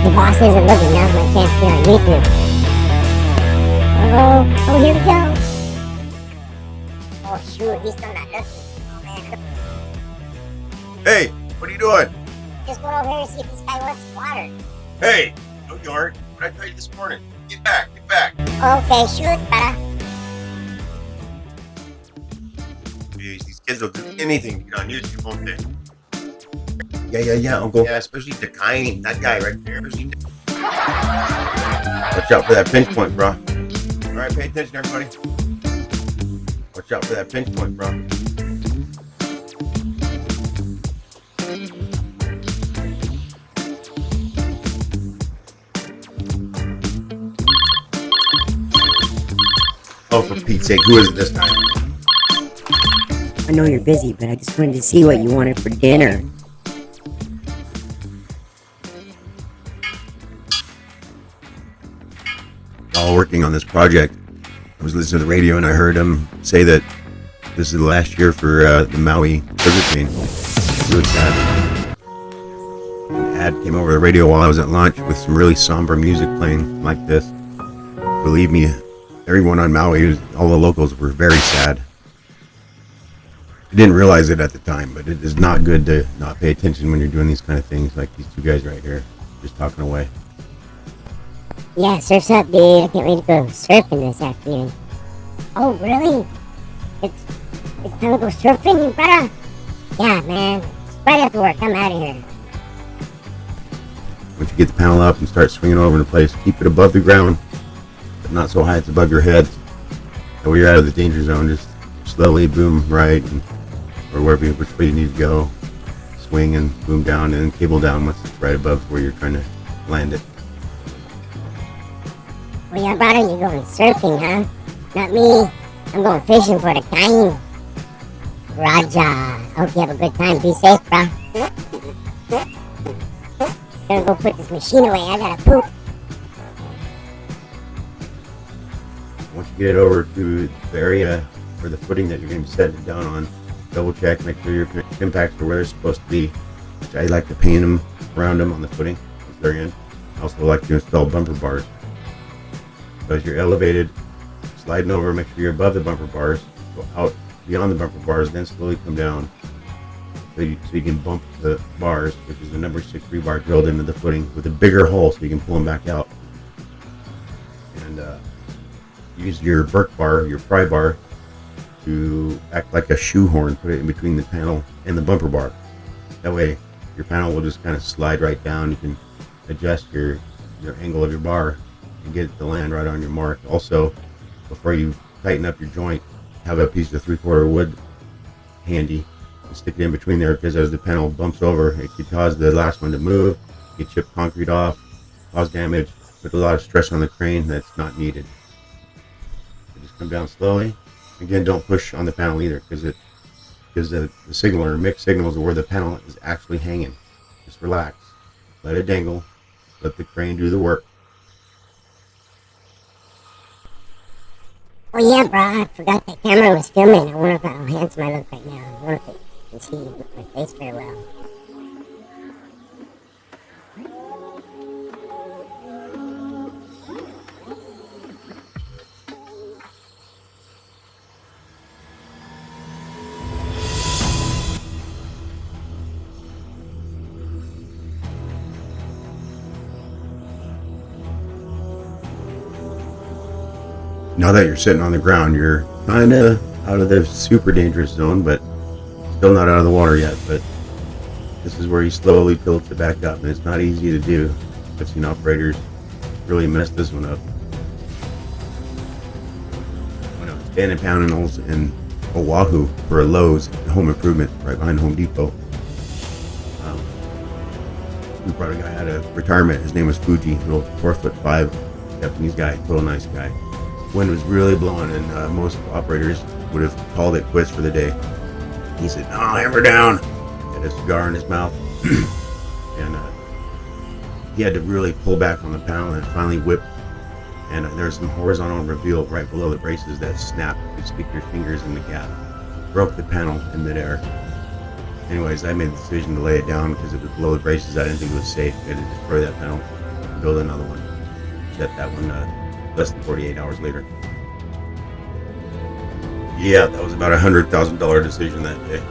The boss isn't looking. Now's my chance to get on YouTube. Oh, here we go. Oh, shoot, he's still not looking. Oh, man. Hey, what are you doing? Just went over here to see if this guy wants water. Hey, no, you aren't. What did I tell you this morning? Get back, get back. Okay, shoot, brother. Jeez, these kids will do anything to get on YouTube, won't they? Yeah, Uncle. Yeah, especially the Kine, that guy right there. Watch out for that pinch point, bro. All right, pay attention, everybody. Watch out for that pinch point, bro. Oh, for Pete's sake, who is it this time? I know you're busy, but I just wanted to see what you wanted for dinner. While working on this project, I was listening to the radio and I heard him say that this is the last year for the Maui sugar cane. It's really sad. An ad came over the radio while I was at lunch with some really somber music playing like this. Believe me, everyone on Maui, all the locals, were very sad. I didn't realize it at the time, but it is not good to not pay attention when you're doing these kind of things like these two guys right here, just talking away. Yeah, surf's up, dude. I can't wait to go surfing this afternoon. Oh, really? It's time to go surfing, brother? Yeah, man. Right after work, I'm out of here. Once you get the panel up and start swinging all over the place, keep it above the ground, but not so high it's above your head. So when you're out of the danger zone, just slowly boom right, or wherever, which way you need to go. Swing and boom down, and then cable down once it's right above where you're trying to land it. Well, yeah, brother, you're going surfing, huh? Not me. I'm going fishing for the Kine. Raja. Hope you have a good time. Be safe, bro. Gonna go put this machine away. I gotta poop. Once you get it over to the area or the footing that you're going to be setting it down on, double check, make sure your impacts are where they're supposed to be. Which I like to paint them around them on the footing at the very end. I also like to install bumper bars. So as you're elevated, sliding over, make sure you're above the bumper bars, go out beyond the bumper bars, then slowly come down so you can bump the bars, which is the number 6 rebar drilled into the footing with a bigger hole so you can pull them back out. And use your Burke bar, your pry bar, to act like a shoehorn, put it in between the panel and the bumper bar. That way your panel will just kind of slide right down. You can adjust your angle of your bar and get it to land right on your mark. Also, before you tighten up your joint, have a piece of 3/4 wood handy and stick it in between there, because as the panel bumps over, it could cause the last one to move, get chipped concrete off, cause damage, put a lot of stress on the crane that's not needed. So just come down slowly. Again, don't push on the panel either, because the signal or mixed signals are where the panel is actually hanging. Just relax, let it dangle, let the crane do the work. Oh, yeah, bro. I forgot that camera was filming. I wonder how handsome I look right now. I wonder if it can see my face very well. Now that you're sitting on the ground, you're kind of out of the super dangerous zone, but still not out of the water yet. But this is where you slowly tilt it back up, and it's not easy to do. I've seen operators really mess this one up. When I was standing panels in Oahu for a Lowe's home improvement right behind Home Depot, we brought a guy out of retirement. His name was Fuji, little 4'5" Japanese guy, total nice guy. Wind was really blowing, and most operators would have called it quits for the day. He said, "No, hammer down." Had a cigar in his mouth, and he had to really pull back on the panel, and it finally whipped. And there's some horizontal reveal right below the braces that snapped. You could stick your fingers in the gap. Broke the panel in midair. Anyways, I made the decision to lay it down because it was below the braces. I didn't think it was safe. I had to destroy that panel. build another one. Set that one less than 48 hours later. Yeah, that was about a $100,000 decision that day.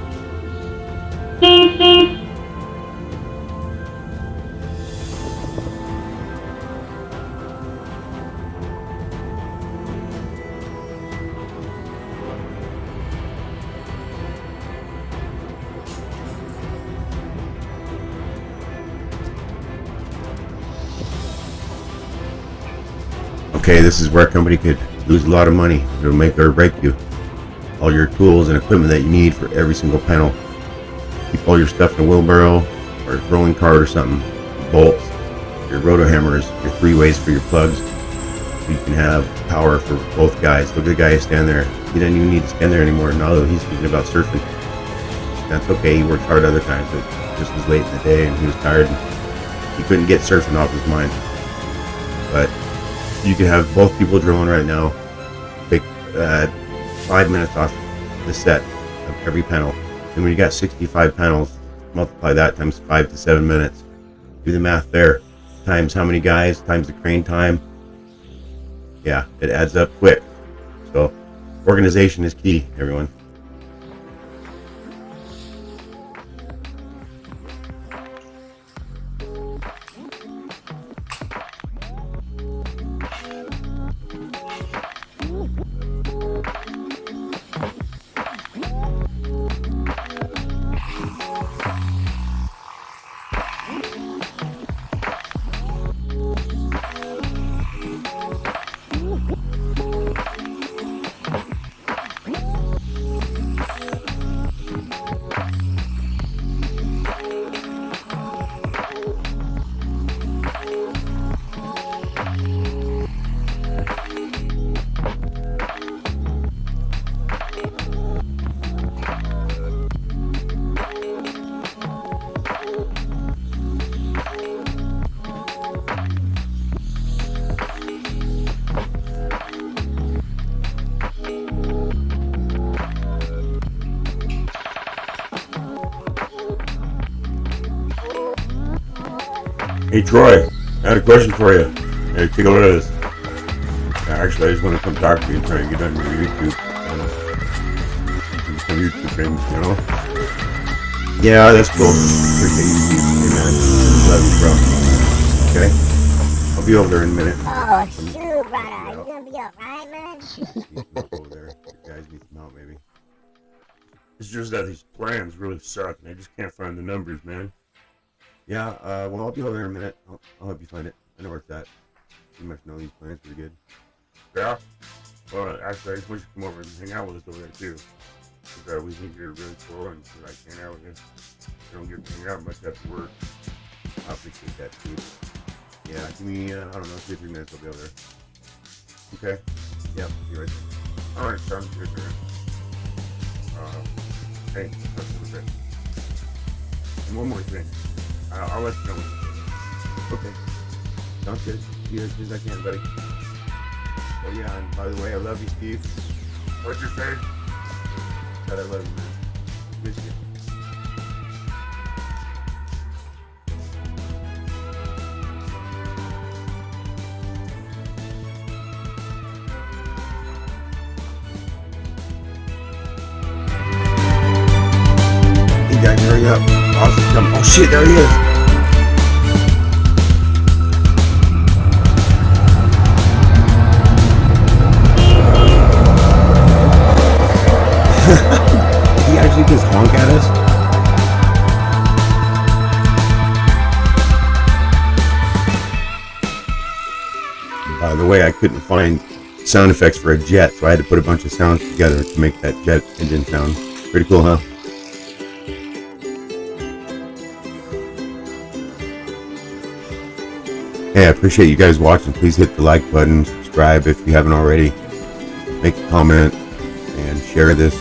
Okay, this is where a company could lose a lot of money. It'll make or break you. All your tools and equipment that you need for every single panel. Keep all your stuff in a wheelbarrow or a rolling cart or something. Bolts, your roto hammers, your 3-ways for your plugs. So you can have power for both guys. Look at the guy stand there. He doesn't even need to stand there anymore now that he's thinking about surfing. That's okay, he worked hard other times, but this was late in the day and he was tired and he couldn't get surfing off his mind. But you can have both people drilling right now. Take 5 minutes off the set of every panel. And when you got 65 panels, multiply that times 5 to 7 minutes. Do the math there. Times how many guys, times the crane time. Yeah, it adds up quick. So organization is key, everyone. Hey Troy, I had a question for you. Hey, take a look at this. Actually, I just want to come talk to you and try and get on your YouTube. Do some YouTube things, you know? Yeah, that's cool. Appreciate you, Steve. Hey man, love you, bro. Okay? I'll be over there in a minute. Oh, shoot, brother. You gonna be alright, man? Over there. You guys need some help, maybe. It's just that these plans really suck, and I just can't find the numbers, man. Yeah, well, I'll be over there in a minute. I'll help you find it. I know where it's at. You must know these plans pretty good. Yeah? Well, actually, I just want you to come over and hang out with us over there, too. Because we think you're really cool, and I like hang out with you. You don't get to hang out much after work. I appreciate that, too. Yeah, give me, I don't know, 2 or 3 minutes, I'll be over there. Okay? Yep, be right there. Alright, sounds good, man. Hey, that's a little bit. And one more thing. I'll let you know. Okay. Sounds good. See you as soon as I can, buddy. Oh yeah, and by the way, I love you, Steve. What'd you say? God, I love you, man. Miss you. Hey guys, hurry up. Boss is coming. Oh shit, there he is. He actually just honk at us. By the way, I couldn't find sound effects for a jet, so I had to put a bunch of sounds together to make that jet engine sound. Pretty cool, huh? Hey, I appreciate you guys watching. Please hit the like button, subscribe if you haven't already, make a comment, and share this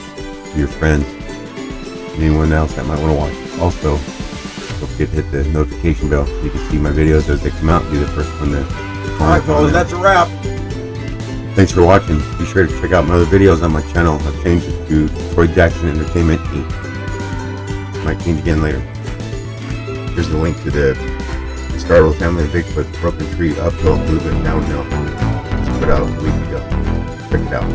to your friends, anyone else that might want to watch it. Also, don't forget to hit the notification bell so you can see my videos as they come out and be the first one to Alright, fellas, that's a wrap. Thanks for watching. Be sure to check out my other videos on my channel. I've changed it to Troy Jackson Entertainment Inc. Might change again later. Here's the link to the The startled family of Bigfoot, broken tree, uphill movement, downhill. Just put out a week ago. Check it out.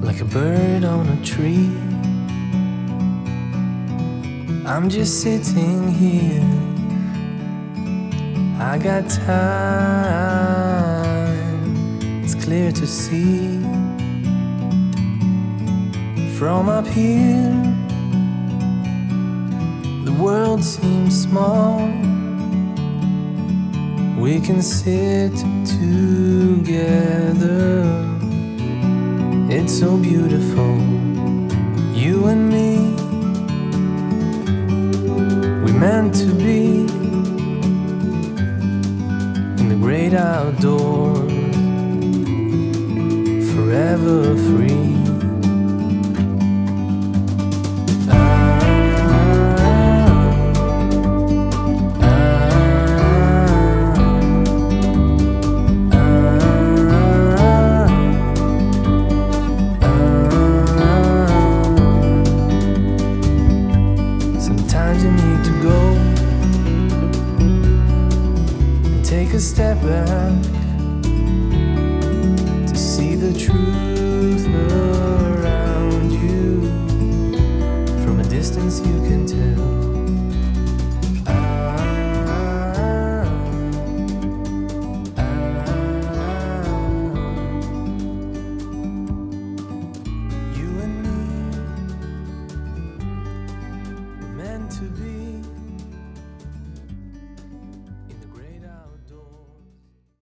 Like a bird on a tree, I'm just sitting here. I got time, it's clear to see. From up here, the world seems small. We can sit together. It's so beautiful, you and me. We meant to be in the great outdoors, forever free. Sometimes you need to go and take a step back to see the truth around you. From a distance you can tell. You and me, we're meant to be.